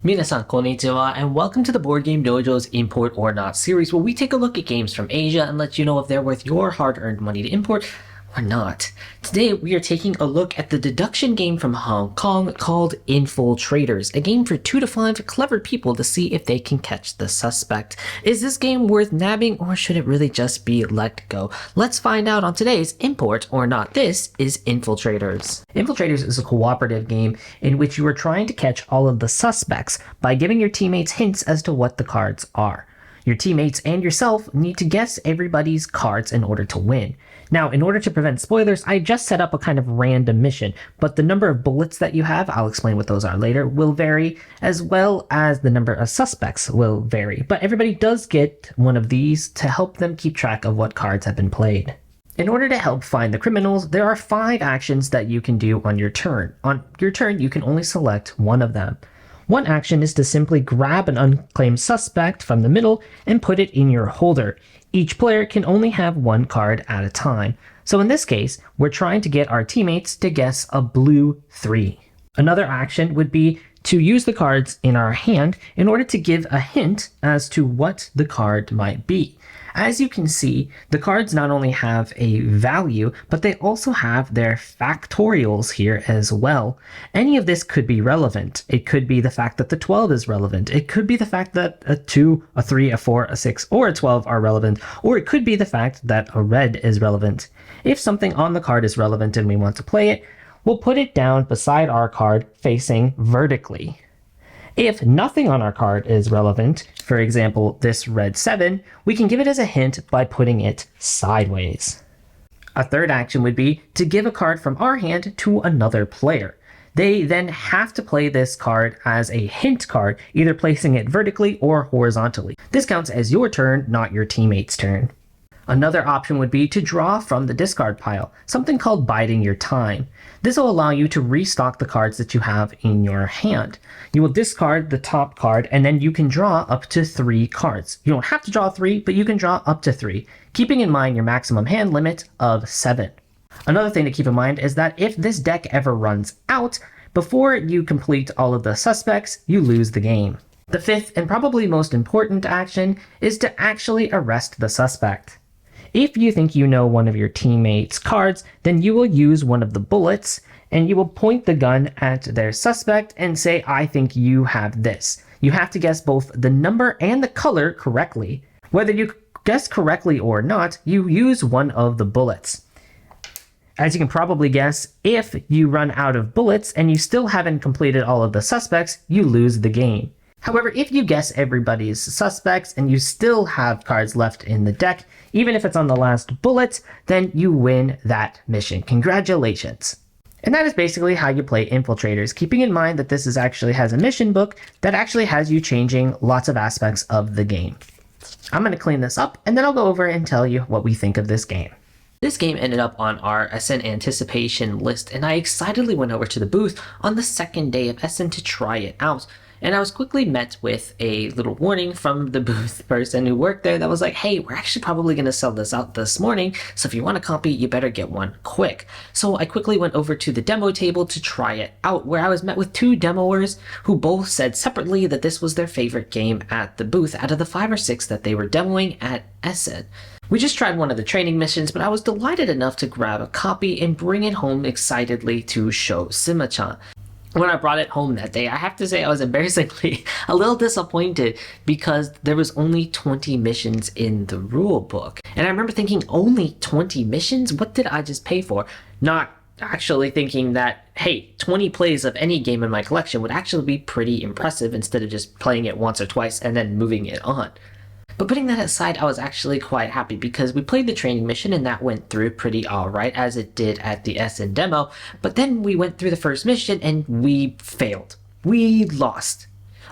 Minasan konnichiwa, and welcome to the Board Game Dojo's Import or Not series, where we take a look at games from Asia and let you know if they're worth your hard-earned money to import or not. Today, we are taking a look at the deduction game from Hong Kong called Infiltraitors, a game for 2 to 5 clever people to see if they can catch the suspect. Is this game worth nabbing, or should it really just be let go? Let's find out on today's Import or Not. This is Infiltrators. Infiltrators is a cooperative game in which you are trying to catch all of the suspects by giving your teammates hints as to what the cards are. Your teammates and yourself need to guess everybody's cards in order to win. Now, in order to prevent spoilers, I just set up a kind of random mission, but the number of bullets that you have, I'll explain what those are later, will vary, as well as the number of suspects will vary. But everybody does get one of these to help them keep track of what cards have been played. In order to help find the criminals, there are 5 actions that you can do on your turn. On your turn, you can only select one of them. One action is to simply grab an unclaimed suspect from the middle and put it in your holder. Each player can only have one card at a time. So in this case, we're trying to get our teammates to guess a blue 3. Another action would be to use the cards in our hand in order to give a hint as to what the card might be. As you can see, the cards not only have a value, but they also have their factorials here as well. Any of this could be relevant. It could be the fact that the 12 is relevant. It could be the fact that a 2, a 3, a 4, a 6, or a 12 are relevant. Or it could be the fact that a red is relevant. If something on the card is relevant and we want to play it, we'll put it down beside our card facing vertically. If nothing on our card is relevant, for example, this red 7, we can give it as a hint by putting it sideways. A third action would be to give a card from our hand to another player. They then have to play this card as a hint card, either placing it vertically or horizontally. This counts as your turn, not your teammate's turn. Another option would be to draw from the discard pile, something called biding your time. This will allow you to restock the cards that you have in your hand. You will discard the top card and then you can draw up to 3 cards. You don't have to draw 3, but you can draw up to 3, keeping in mind your maximum hand limit of 7. Another thing to keep in mind is that if this deck ever runs out, before you complete all of the suspects, you lose the game. The fifth and probably most important action is to actually arrest the suspect. If you think you know one of your teammates' cards, then you will use one of the bullets and you will point the gun at their suspect and say, I think you have this. You have to guess both the number and the color correctly. Whether you guess correctly or not, you use one of the bullets. As you can probably guess, if you run out of bullets and you still haven't completed all of the suspects, you lose the game. However, if you guess everybody's suspects and you still have cards left in the deck, even if it's on the last bullet, then you win that mission. Congratulations. And that is basically how you play Infiltrators, keeping in mind that this has a mission book that actually has you changing lots of aspects of the game. I'm going to clean this up and then I'll go over and tell you what we think of this game. This game ended up on our Essen anticipation list, and I excitedly went over to the booth on the second day of Essen to try it out. And I was quickly met with a little warning from the booth person who worked there that was like, hey, we're actually probably going to sell this out this morning, so if you want a copy, you better get one quick. So I quickly went over to the demo table to try it out, where I was met with 2 demoers who both said separately that this was their favorite game at the booth out of the 5 or 6 that they were demoing at Essen. We just tried one of the training missions, but I was delighted enough to grab a copy and bring it home excitedly to show Sima-chan. When I brought it home that day, I have to say I was embarrassingly a little disappointed because there was only 20 missions in the rule book. And I remember thinking, only 20 missions? What did I just pay for? Not actually thinking that, hey, 20 plays of any game in my collection would actually be pretty impressive instead of just playing it once or twice and then moving it on. But putting that aside, I was actually quite happy because we played the training mission and that went through pretty alright, as it did at the Essen demo. But then we went through the first mission and we failed. We lost.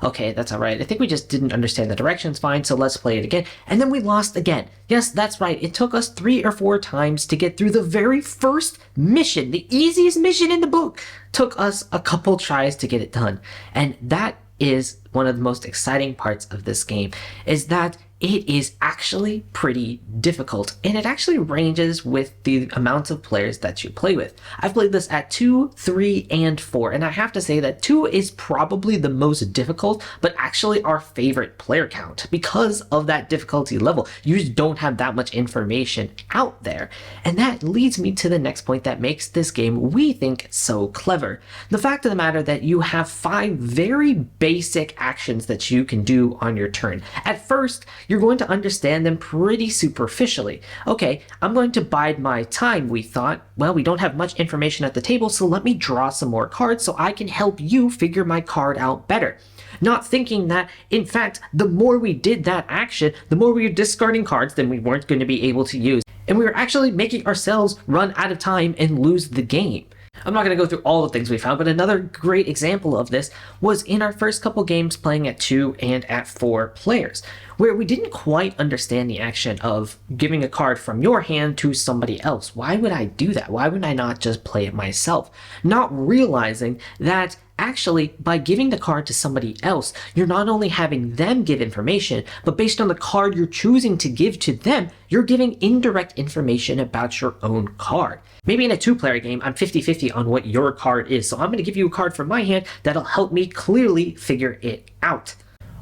Okay, that's alright. I think we just didn't understand the directions fine, so let's play it again. And then we lost again. Yes, that's right. It took us 3 or 4 times to get through the very first mission. The easiest mission in the book. Took us a couple tries to get it done. And that is one of the most exciting parts of this game, is that it is actually pretty difficult, and it actually ranges with the amounts of players that you play with. I've played this at 2, 3, and 4, and I have to say that 2 is probably the most difficult, but actually our favorite player count because of that difficulty level. You just don't have that much information out there, and that leads me to the next point that makes this game, we think, so clever. The fact of the matter that you have 5 very basic actions that you can do on your turn. At first, you're going to understand them pretty superficially. Okay, I'm going to bide my time, we thought. Well, we don't have much information at the table, so let me draw some more cards so I can help you figure my card out better. Not thinking that, in fact, the more we did that action, the more we were discarding cards than we weren't going to be able to use. And we were actually making ourselves run out of time and lose the game. I'm not going to go through all the things we found, but another great example of this was in our first couple games playing at 2 and at 4 players, where we didn't quite understand the action of giving a card from your hand to somebody else. Why would I do that? Why would I not just play it myself? Not realizing that actually, by giving the card to somebody else, you're not only having them give information, but based on the card you're choosing to give to them, you're giving indirect information about your own card. Maybe in a 2-player game, I'm 50-50 on what your card is, so I'm going to give you a card from my hand that'll help me clearly figure it out.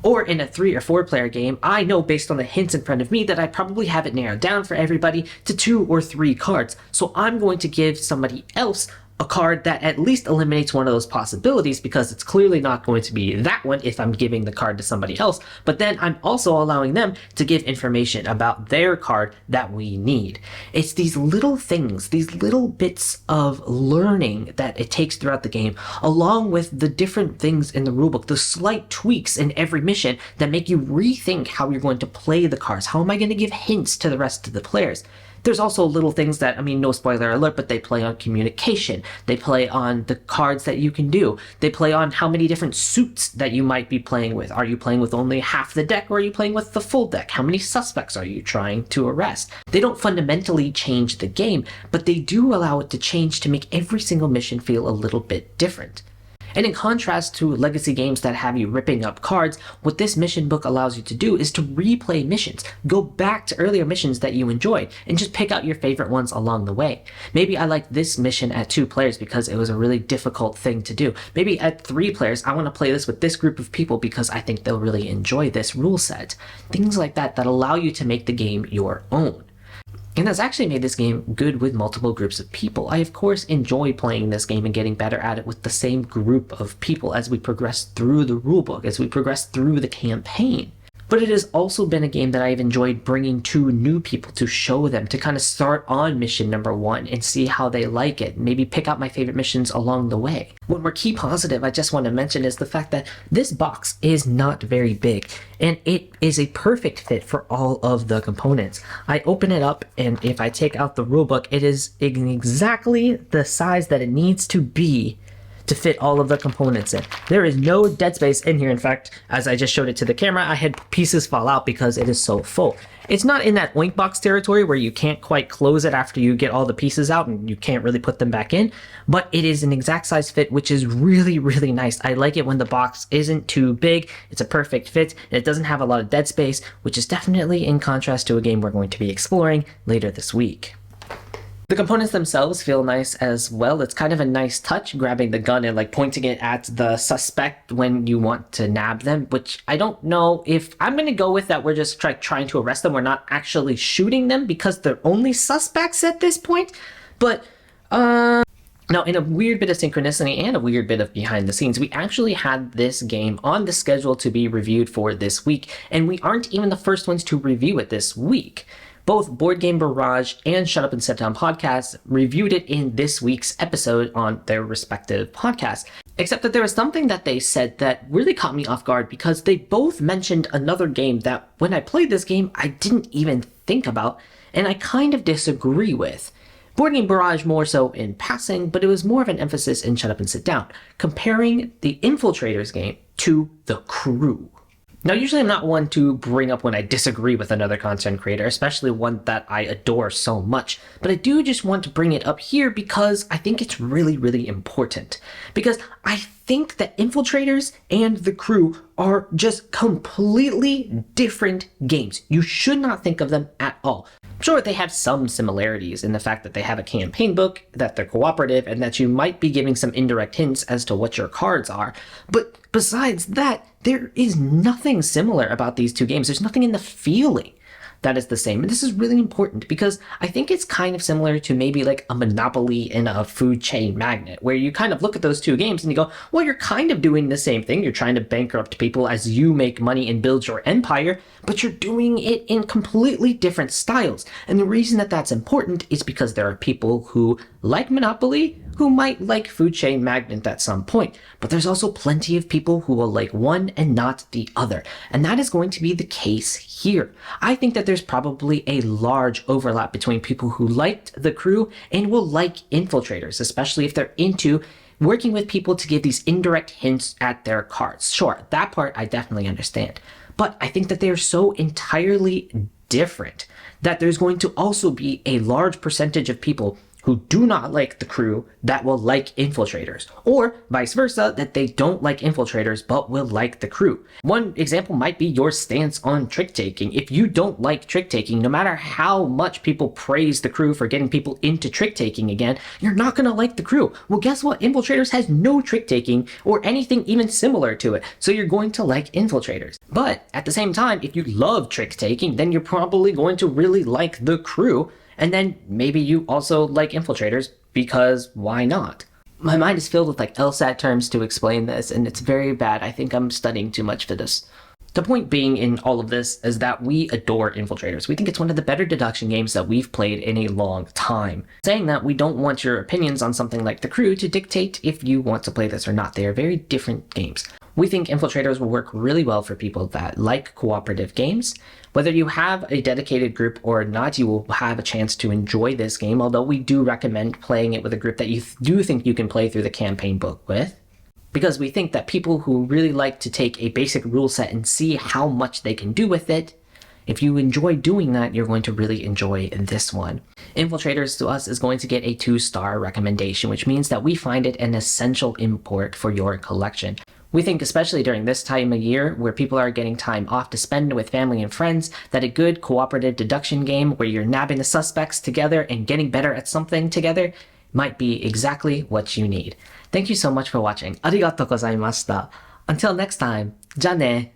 Or in a 3 or 4-player game, I know based on the hints in front of me that I probably have it narrowed down for everybody to 2 or 3 cards, so I'm going to give somebody else a card that at least eliminates one of those possibilities, because it's clearly not going to be that one if I'm giving the card to somebody else, but then I'm also allowing them to give information about their card that we need. It's these little things, these little bits of learning that it takes throughout the game, along with the different things in the rulebook, the slight tweaks in every mission that make you rethink how you're going to play the cards. How am I going to give hints to the rest of the players? There's also little things that, I mean, no spoiler alert, but they play on communication. They play on the cards that you can do. They play on how many different suits that you might be playing with. Are you playing with only half the deck, or are you playing with the full deck? How many suspects are you trying to arrest? They don't fundamentally change the game, but they do allow it to change to make every single mission feel a little bit different. And in contrast to legacy games that have you ripping up cards, what this mission book allows you to do is to replay missions. Go back to earlier missions that you enjoyed and just pick out your favorite ones along the way. Maybe I like this mission at 2 players because it was a really difficult thing to do. Maybe at 3 players, I want to play this with this group of people because I think they'll really enjoy this rule set. Things like that that allow you to make the game your own. And that's actually made this game good with multiple groups of people. I, of course, enjoy playing this game and getting better at it with the same group of people as we progress through the rulebook, as we progress through the campaign. But it has also been a game that I've enjoyed bringing to new people to show them, to kind of start on mission number 1 and see how they like it, maybe pick out my favorite missions along the way. One more key positive I just want to mention is the fact that this box is not very big, and it is a perfect fit for all of the components. I open it up, and if I take out the rulebook, it is exactly the size that it needs to be to fit all of the components in. There is no dead space in here. In fact, as I just showed it to the camera, I had pieces fall out because it is so full. It's not in that oink box territory where you can't quite close it after you get all the pieces out and you can't really put them back in, but it is an exact size fit, which is really, really nice. I like it when the box isn't too big. It's a perfect fit, and it doesn't have a lot of dead space, which is definitely in contrast to a game we're going to be exploring later this week. The components themselves feel nice as well. It's kind of a nice touch, grabbing the gun and like pointing it at the suspect when you want to nab them, which I don't know if I'm going to go with that. We're just trying to arrest them. We're not actually shooting them because they're only suspects at this point. But now, in a weird bit of synchronicity and a weird bit of behind the scenes, we actually had this game on the schedule to be reviewed for this week, and we aren't even the first ones to review it this week. Both Board Game Barrage and Shut Up and Sit Down podcasts reviewed it in this week's episode on their respective podcasts. Except that there was something that they said that really caught me off guard, because they both mentioned another game that when I played this game, I didn't even think about, and I kind of disagree with. Board Game Barrage more so in passing, but it was more of an emphasis in Shut Up and Sit Down, comparing the Infiltraitors game to The Crew. Now, usually I'm not one to bring up when I disagree with another content creator, especially one that I adore so much, but I do just want to bring it up here because I think it's really, really important. Because I think that Infiltrators and The Crew are just completely different games. You should not think of them at all. Sure, they have some similarities in the fact that they have a campaign book, that they're cooperative, and that you might be giving some indirect hints as to what your cards are. But besides that, there is nothing similar about these two games. There's nothing in the feeling that is the same. And this is really important because I think it's kind of similar to maybe like a Monopoly and a food chain magnet, where you kind of look at those two games and you go, well, you're kind of doing the same thing. You're trying to bankrupt people as you make money and build your empire, but you're doing it in completely different styles. And the reason that that's important is because there are people who like Monopoly who might like food chain magnet at some point, but there's also plenty of people who will like one and not the other. And that is going to be the case here. I think that there's probably a large overlap between people who liked The Crew and will like Infiltrators, especially if they're into working with people to give these indirect hints at their cards. Sure, that part I definitely understand. But I think that they are so entirely different that there's going to also be a large percentage of people who do not like The Crew that will like Infiltrators, or vice versa, that they don't like Infiltrators but will like The Crew. One example might be your stance on trick-taking. If you don't like trick-taking, no matter how much people praise The Crew for getting people into trick-taking again, you're not gonna like The Crew. Well, guess what? Infiltrators has no trick-taking or anything even similar to it, so you're going to like Infiltrators. But at the same time, if you love trick-taking, then you're probably going to really like The Crew. And then maybe you also like Infiltrators, because why not? My mind is filled with like LSAT terms to explain this, and it's very bad. I think I'm studying too much for this. The point being in all of this is that we adore Infiltrators. We think it's one of the better deduction games that we've played in a long time. Saying that, we don't want your opinions on something like The Crew to dictate if you want to play this or not. They are very different games. We think Infiltrators will work really well for people that like cooperative games. Whether you have a dedicated group or not, you will have a chance to enjoy this game, although we do recommend playing it with a group that you do think you can play through the campaign book with. Because we think that people who really like to take a basic rule set and see how much they can do with it, if you enjoy doing that, you're going to really enjoy this one. Infiltrators to us is going to get a 2-star recommendation, which means that we find it an essential import for your collection. We think, especially during this time of year where people are getting time off to spend with family and friends, that a good cooperative deduction game where you're nabbing the suspects together and getting better at something together might be exactly what you need. Thank you so much for watching. Arigatou gozaimashita. Until next time, ja ne.